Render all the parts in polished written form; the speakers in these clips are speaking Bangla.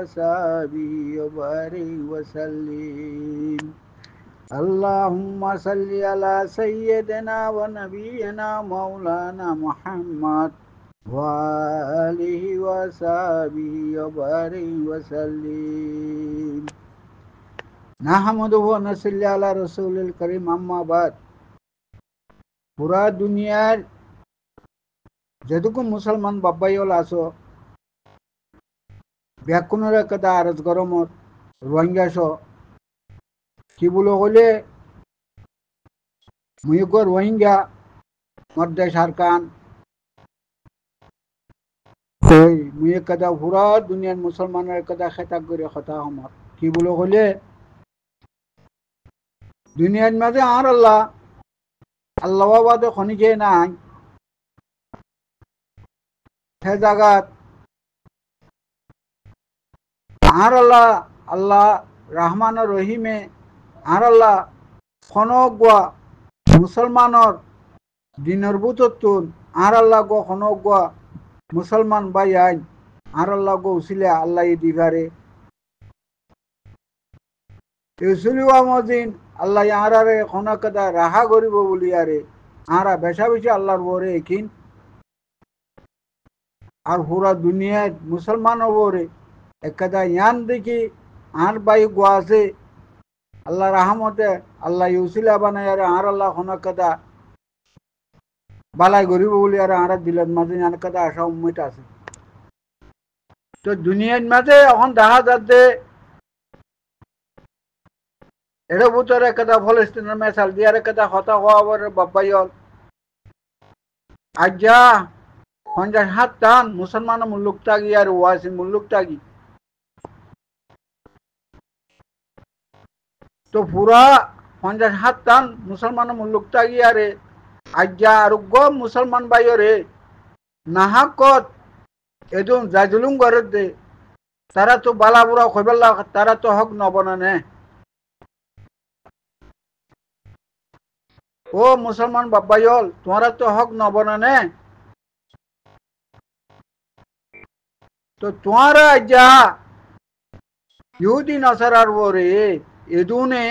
وصحبه وبارك وسلم. اللهم صل على سيدنا ونبينا مولانا محمد وآله وصحبه وبارك وسلم. نحمده ونصلي على رسول الكريم أما بعد. পুরা দুনিয়ার যেটুকু মুসলমান বাব্বাইল আছো ব্যাকুণের কথা আরজ গরমত রোহিঙ্গাস কি বলো হলে মুইক রোহিঙ্গা মধ্যে সারকান ওই মুইক কথা পুরা দুনিয়ার মুসলমানের কথা খেতাব করে কথা আমার কি বলো হলে দুনিয়ার মাঝে আর আল্লাহ আল্লাহ বাদে খনিকে নাই সে জায়গাত আর আল্লাহ আল্লাহ রহমান রহিমে আর আল্লাহ খনগুয়া মুসলমানর দিনের বুততুন আর আল্লাহ গো খনগুয়া মুসলমান বাই আইন আর আল্লাহ গো উসিলে আল্লাহ দিবারে উসিলিওয়া মদিন আল্লাহ আরারে খনকদা রাহা করিব বলি আরে আরা বেশা বেশি আল্লাহর বরে একিন আর পুরা দুনিয়ায় মুসলমান বরে একদা ইয়ান দেখি আর বাই গোয়াছে আল্লাহ রাহমতে আল্লাহ ইউসিলা বানাই আরে আর আল্লাহ খনকদা বালাই করিব বলি আরে আর দিলের মাঝে ইয়ান কদা আশা উম্মিত আছে তো দুনিয়ার মাঝে এখন দেখা যাচ্ছে এর ভিতরে একটা ফলস্তিনের মেসাল দিয়ার একটা হতা হওয়ার বাব্বাইল আজ্ঞা 50 টান মুসলমান মুল্লুক তাগি আর ওয়াসি মুল্লুক তাগি তো পুরা 50 টান মুসলমান মুল্লুক তাগি আরে আজ্ঞা আরোগ্য মুসলমান বাইরে নাহাকত এদম জাজুলুম করে দে তারা তো বালাবুরা খৈবাল্লা তারা তো হক নবনানে ও মুসলমান বাব্বাইল তোমারা তো হক নবনানে তো তোমারা যা ইহুদি নাসারার বরে এদুনে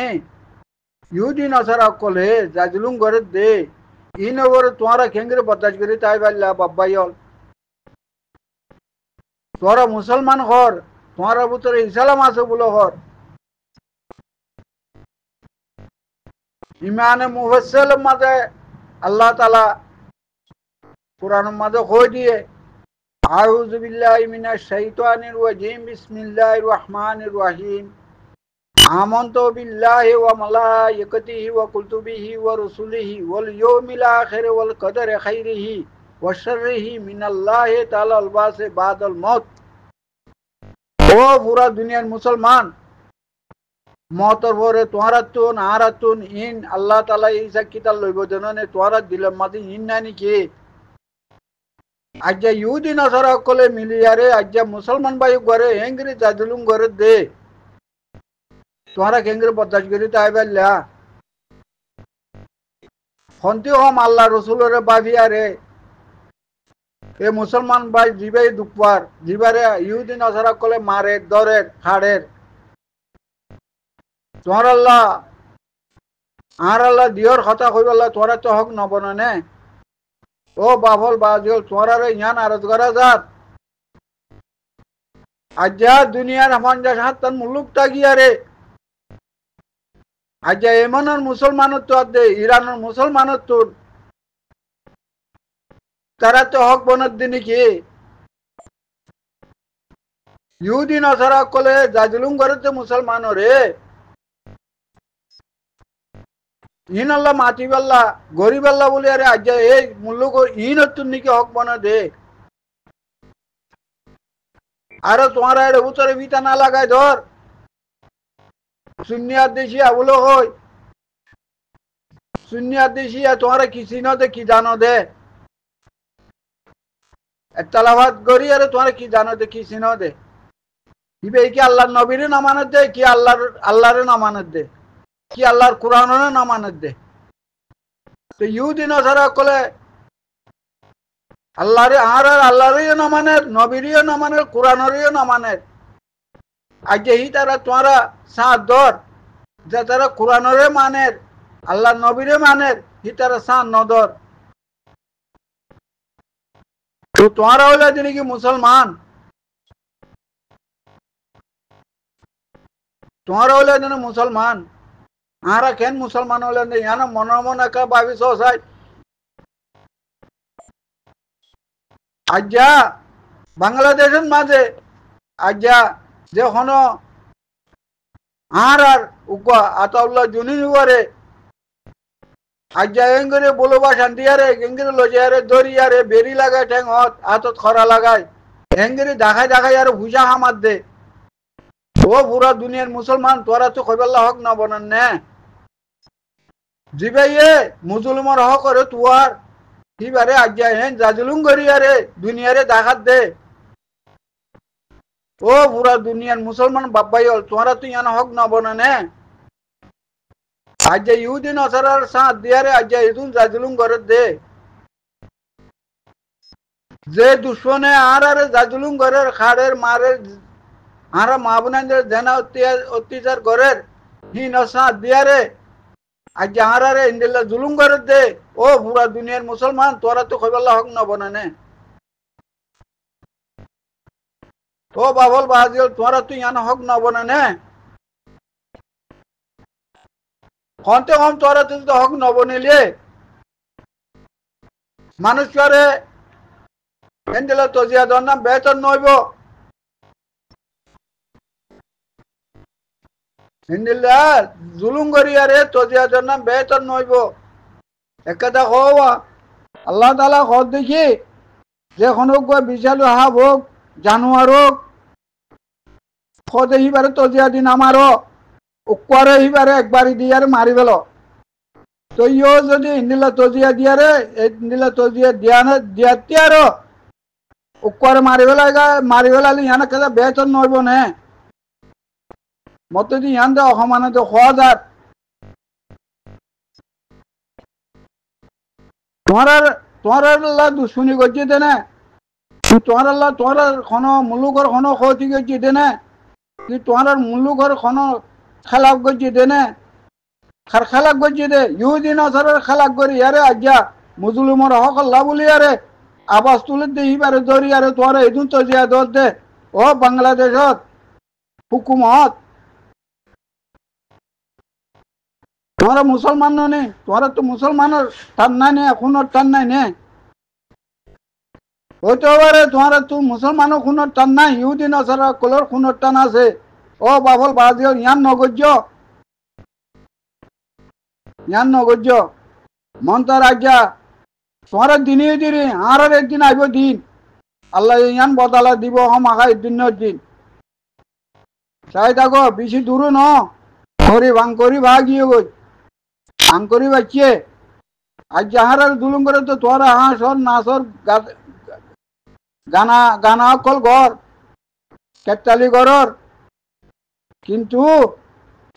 ইহুদি নাসারা কলে জাজলুম করে দে ইন ওরে তোমারা কেঙ্গরে বদাজ করে তাই বাল্লা বাব্বাইল তোরা মুসলমান হর তোমার ভিতরে ইসলাম আছে বলো হর ইমানে মুফাসসাল মাঝে আল্লাহ তাআলা কোরআনের মাঝে কই দিয়ে আউযু বিল্লাহি মিনাশ শাইতানির রাজিম বিসমিল্লাহির রহমানির রহিম আমানতু বিল্লাহি ওয়া মালাইকাতিহি ওয়া কুতুবিহি ওয়া রুসুলিহি ওয়াল ইয়াউমিল আখির ওয়াল কদরি খাইরিহি ওয়া শাররিহি মিনাল্লাহি তাআলা আল বাসে বাদাল মউত ও পুরা দুনিয়ার মুসলমান মতর পরে তোরা তুন আরাতুন ইন আল্লাহ তাআলা ঈসা কিতাব লইব জননে তোরা দিলের মাঝে ইন নানি কি আজ্জা ইহুদি নাসারা কলে মিলিয়ারে আজ্জা মুসলমান ভাই ঘরে হেঙ্গরি জাজলুম ঘরে দে তোরা কেঙ্গরি বদাজ করি তাই বললা ফন্তি হম আল্লাহ রসুলের বাভিয়ারে এ মুসলমান ভাই জিবাই দুপার জিবারে ইহুদি নাসারা কলে মারে দরের খাড়ের তোমার আল্লাহ আর আল্লাহ দিয়র কথা কইবাল্লা তোরা তো হক নবনানে ও বাফল বাজিল তোরা রে ইয়ান আরজ করা যাত আজ্জা দুনিয়ার 50 টান মুলুক তাগিয়া রে আজ্জা এমনের মুসলমানত তো দে ইরানের মুসলমানত তো তারা তো হক বনত দিনি কি ইহুদি নাসারা কলে জাজলুম করতে মুসলমান রে ইন আল্লাহ মাতি বাল্লা গরিব আল্লাহ বলে আরে আজ্জা এই মুল্লুক ইন তুন নিকে হক বনা দে আরে তোমার এর ভিতরে বিতা না লাগায় ধর সুন্নিয়াত দেশি আবুলো হই সুন্নিয়াত দেশি তোমার কি চিনো দে কি জানো দে তালাবাদ গরি আরে তোমার কি জানো দে কি চিনো দে ইবে কি আল্লাহর নবীরে না মানত দে কি আল্লাহরে না মানত দে কি আল্লাহর কোরআনরে না মানত দে তো ইহুদি নাসারা কলে আল্লাহরে আর আল্লাহরেও না মানে নবীরেও না মানে কোরআনেরও না মানে আজ হি তারা তোমরা সাথ দর যে তারা কোরআনরে মানের আল্লাহ নবীরে মানের হি তারা সাথ নদর তো তোমরা হলে যিনি কি মুসলমান তোমরা হলে যিনি মুসলমান আরা কেন মুসলমান হলে ইয়ানা মনে মনে কা ভাবি সসাই আজ্জা বাংলাদেশের মাঝে আজ্জা যে হনো আর উকা আতাউল্লাহ জুনিওয়ারে আজ্জা এঙ্গরে বলবা শান্তিয়ারে এঙ্গরে লজারে দরিয়ারে বেরি লাগায় ঠ্যাং হত আতত খরা লাগায় এঙ্গরে দেখায় দেখায় আর হুজা হামাত দে ও পুরা দুনিয়ার মুসলমান তোরা তো কইবাল্লাহ হক না বনান নে জিবাইয়ে মুসলমান হক করে তুয়ার কিবারে আজ্জা হেন জাজুলুম গরিয়ারে দুনিয়ারে দেখাত দে ও পুরা দুনিয়ার মুসলমান বাব্বাই হল তোরা তো ইয়ান হক না বনানে আজ ইহুদি নসারার সাথ দিয়ারে আজ ইদুন জাজুলুম করে দে যে দুশ্মনে আর জাজুলুম করে খাড়ের মারের আর মা বোনাদের জেনা অত্যাচার করে হি নসাথ দিয়ারে আজ আর ইন্দিল্লা জুলুম করে দে ও পুরা দুনিয়ার মুসলমান তোরা তো কইবাল্লাহ হক না বনানে ও বাবল বাহাজিল তোরা তো ইয়ান হক না বনানে কন্তে কম তোরা তো হক ন বনিলে মানুষ করে এন্দিলা তজিয়া দর নাম বেতন নইব এন্দিলা জুলুম করিয়ারে তজিয়া দর নাম বেতন নইব একটা হওয়া আল্লাহ তাআলা খদ দেখি যে কোনো বিশালু হাব হোক জানোয়ার হোক খদে হিবারে তজিয়া দিন আমারও উকারে হিবারে একবারই দিয়ারে মারি ফেল তো ইও যদি ইন্দিলা তজিয়া দিয়ারে ইন্দিলা তজিয়া দিয়াতে আরো উকারে মারি ফেলালি ইয়ানা কাজা বেতন নইব নে মত যদি ইয়ান দে অসমানে তো খোয়া যার তোমার আল্লাহ দুশ্মনী করছে দেনে তোমার আল্লাহ তোমার কোনো মুলুকর কোনো ক্ষতি করছে দেনে কি তোমার মুলুকর কোনো খালাপ করছে দেনে খার খালাপ করছে দে ইহুদি নসারের খালাপ করি আরে আজ্জা মুসলিমর হক আল্লাহ বলি আরে আবাস তুলে দেই পারে দরি আরে তোমার এদিন তো জিয়া দর দে ও বাংলাদেশত হুকুমত তোমরা মুসলমান নে তোমরা তো মুসলমানের টান নাই নে এখনের টান নাই নে হইতে পারে তোমরা তো মুসলমানের খুনের টান নাই ইহুদি নসারা কলর খুনের টান আছে ও বাবল বাজিও ইয়ান নগর্য মন্তার আজ্ঞা তোমরা দিনে দিনে আর একদিন আইব দিন আল্লাহ ইয়ান বদালা দিব হম আগাই দিন চাই থাকো বেশি দূর ন করি ভাঙকরি ভাগিয়ে গই ভাঙকরি বাচ্চে আজ যাহার দুলুম করে তো তোরা হাঁসর নাচর গানা অকল ঘর কেতালি ঘরর কিন্তু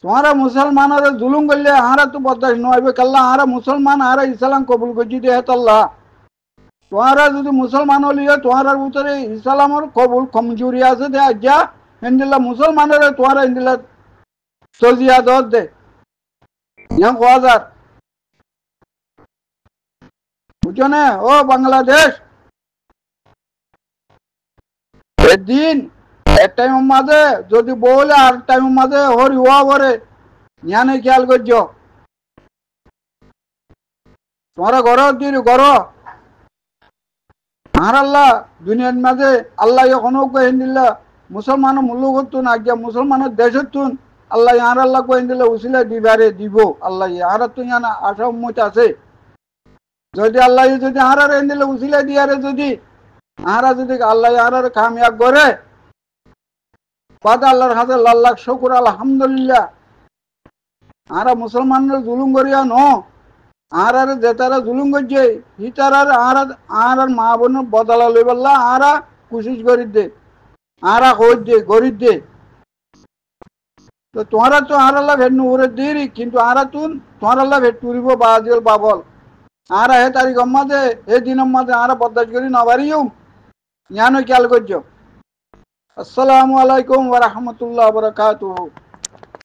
তোমরা মুসলমানের জুলুম করলে আহারা তো বরদাস্ত নইবে কাল্লা আহারা মুসলমান আহারা ইসলাম কবুল করছি দে হেতাল্লাহ তোমরা যদি মুসলমান হলিয়ে তোমরা ভিতরে ইসলামের কবুল কমজোরি আছে দে আজ্জা ইন্দিল্লা মুসলমানের তোমরা ইন্দিল্লা তজিয়া দর দে ইয়ান কোয়া যার বুঝছো না ও বাংলাদেশ একদিন এক টাইমের মাঝে যদি বলে আর টাইমের মাঝে হরি হওয়া পরে জ্ঞানে খেয়াল করছ তোমরা ঘর আর আল্লাহ দুনিয়ার মাঝে আল্লাহ এখনো হিন্দিল্লা মুসলমান মূল্য করতুন আজ্ঞা মুসলমানের দেশতুন আল্লাহ আর আল্লাহ হিন্দিল্লা উসিলা দিবারে দিব আল্লাহ আর তো ইয়ানা আশা উম্মত আছে যদি আল্লাহ যদি আর হিন্দিল্লা উসিলা দিয়ারে যদি আহারা যদি আল্লাহ আর কামিয়াব করে আল্লাহর হাতে লাখ শুকুর আলহামদুলিল্লাহ আরা মুসলমানরা জুলুম করিয়া ন আর যে তারা জুলুম করছে হিতার আর মা বোনের বদলা লইবাল্লা আরা কোশিশ করি দে আরা কই দে গরিব দে তো তোমরা তো আর আল্লাহ ভেট নুরে দেরি কিন্তু আরা তুন তোমার আল্লাহ ভেট টুরিব বাজিল বাবল আরা হে তারিখ মাঝে এ দিনের মাঝে আরা বরদাস্ত করি নবারিও ইয়ানো খেয়াল করছো আসসালামু আলাইকুম ওয়া রাহমাতুল্লাহি ওয়া বারাকাতুহু।